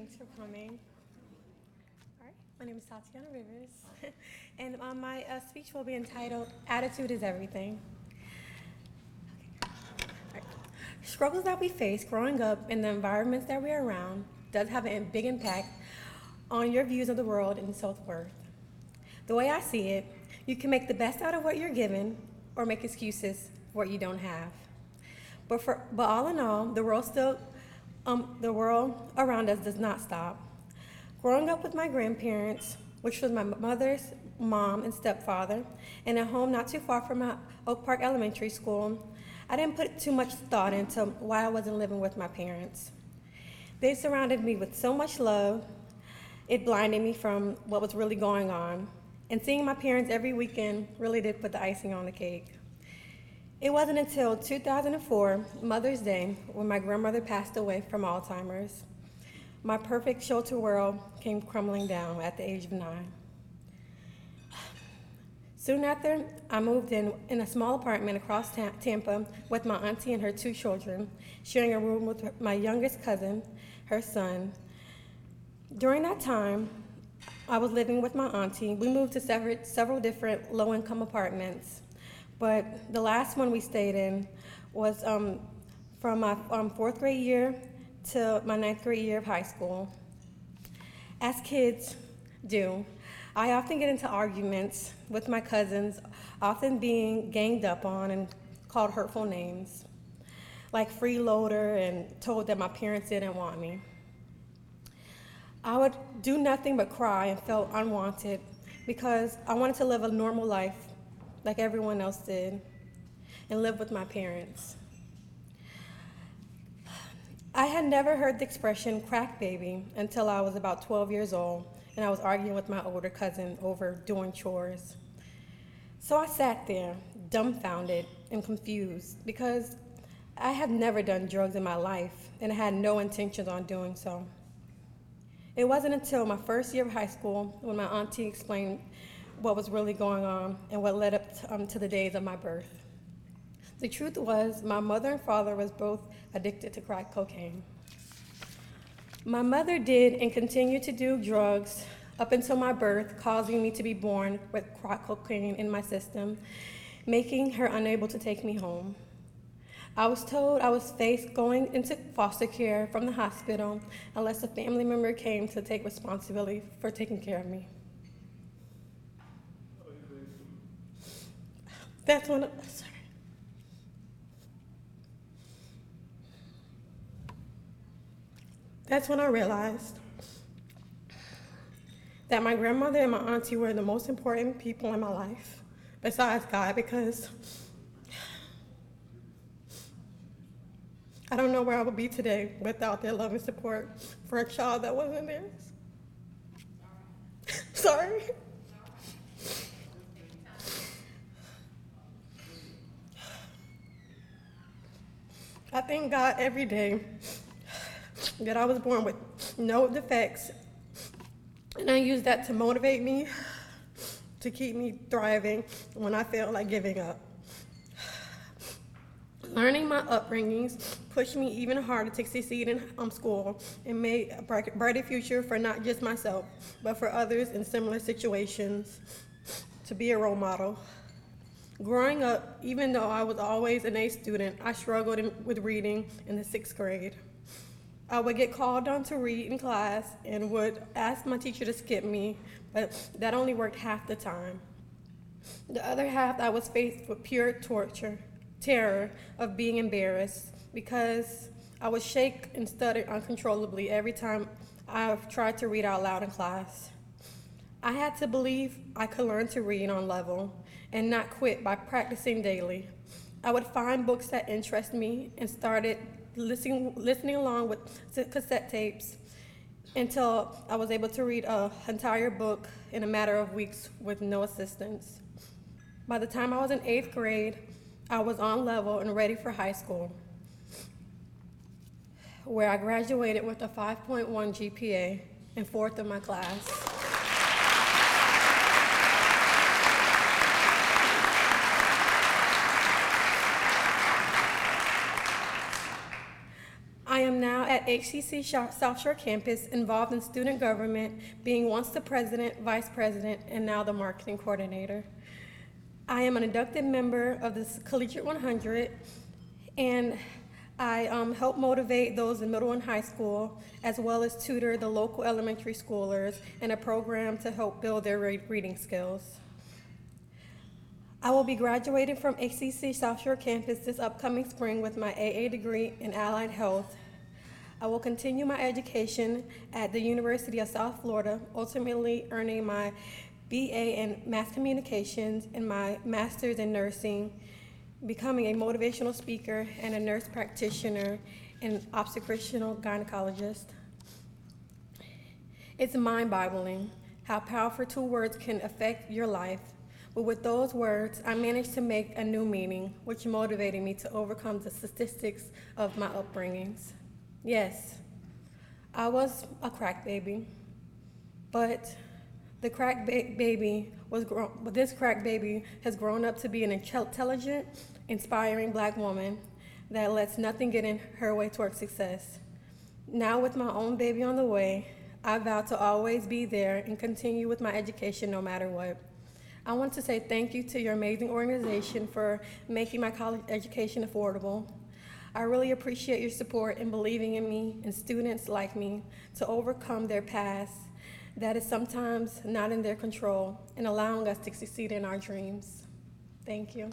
Thanks for coming. All right, my name is Tatianna Rivers, and my speech will be entitled Attitude is Everything. All right. Struggles that we face growing up in the environments that we're around does have a big impact on your views of the world and self-worth. The way I see it, you can make the best out of what you're given or make excuses for what you don't have. But all in all, the world around us does not stop. Growing up with my grandparents, which was my mother's mom and stepfather, in a home not too far from Oak Park Elementary School, I didn't put too much thought into why I wasn't living with my parents. They surrounded me with so much love, it blinded me from what was really going on. And seeing my parents every weekend really did put the icing on the cake. It wasn't until 2004, Mother's Day, when my grandmother passed away from Alzheimer's. My perfect shelter world came crumbling down at the age of 9. Soon after, I moved in a small apartment across Tampa with my auntie and her 2 children, sharing a room with my youngest cousin, her son. During that time, I was living with my auntie. We moved to several different low-income apartments, but the last one we stayed in was from my 4th grade year to my 9th grade year of high school. As kids do, I often get into arguments with my cousins, often being ganged up on and called hurtful names, like freeloader, and told that my parents didn't want me. I would do nothing but cry and felt unwanted because I wanted to live a normal life like everyone else did and live with my parents. I had never heard the expression crack baby until I was about 12 years old and I was arguing with my older cousin over doing chores. So I sat there, dumbfounded and confused because I had never done drugs in my life and I had no intentions on doing so. It wasn't until my first year of high school when my auntie explained what was really going on and what led up to the days of my birth. The truth was, my mother and father was both addicted to crack cocaine. My mother did and continued to do drugs up until my birth, causing me to be born with crack cocaine in my system, making her unable to take me home. I was told I was faced going into foster care from the hospital unless a family member came to take responsibility for taking care of me. That's when I realized that my grandmother and my auntie were the most important people in my life, besides God, because I don't know where I would be today without their love and support for a child that wasn't theirs. Sorry. I thank God every day that I was born with no defects, and I use that to motivate me, to keep me thriving when I feel like giving up. Learning my upbringings pushed me even harder to succeed in school and made a brighter future for not just myself, but for others in similar situations, to be a role model. Growing up, even though I was always an A student, I struggled with reading in the 6th grade. I would get called on to read in class and would ask my teacher to skip me, but that only worked half the time. The other half, I was faced with pure terror of being embarrassed because I would shake and stutter uncontrollably every time I tried to read out loud in class. I had to believe I could learn to read on level and not quit by practicing daily. I would find books that interest me and started listening along with cassette tapes until I was able to read an entire book in a matter of weeks with no assistance. By the time I was in 8th grade, I was on level and ready for high school, where I graduated with a 5.1 GPA and 4th in my class. I am now at HCC SouthShore Campus, involved in student government, being once the president, vice president, and now the marketing coordinator. I am an inducted member of the Collegiate 100, and I help motivate those in middle and high school, as well as tutor the local elementary schoolers in a program to help build their reading skills. I will be graduating from HCC SouthShore Campus this upcoming spring with my AA degree in Allied Health. I will continue my education at the University of South Florida, ultimately earning my BA in Mass Communications and my Master's in Nursing, becoming a motivational speaker and a nurse practitioner and obstetrician gynecologist. It's mind-boggling how powerful 2 words can affect your life, but with those words, I managed to make a new meaning, which motivated me to overcome the statistics of my upbringings. Yes, I was a crack baby, but this crack baby has grown up to be an intelligent, inspiring Black woman that lets nothing get in her way toward success. Now with my own baby on the way, I vow to always be there and continue with my education no matter what. I want to say thank you to your amazing organization for making my college education affordable. I really appreciate your support in believing in me and students like me to overcome their past that is sometimes not in their control and allowing us to succeed in our dreams. Thank you.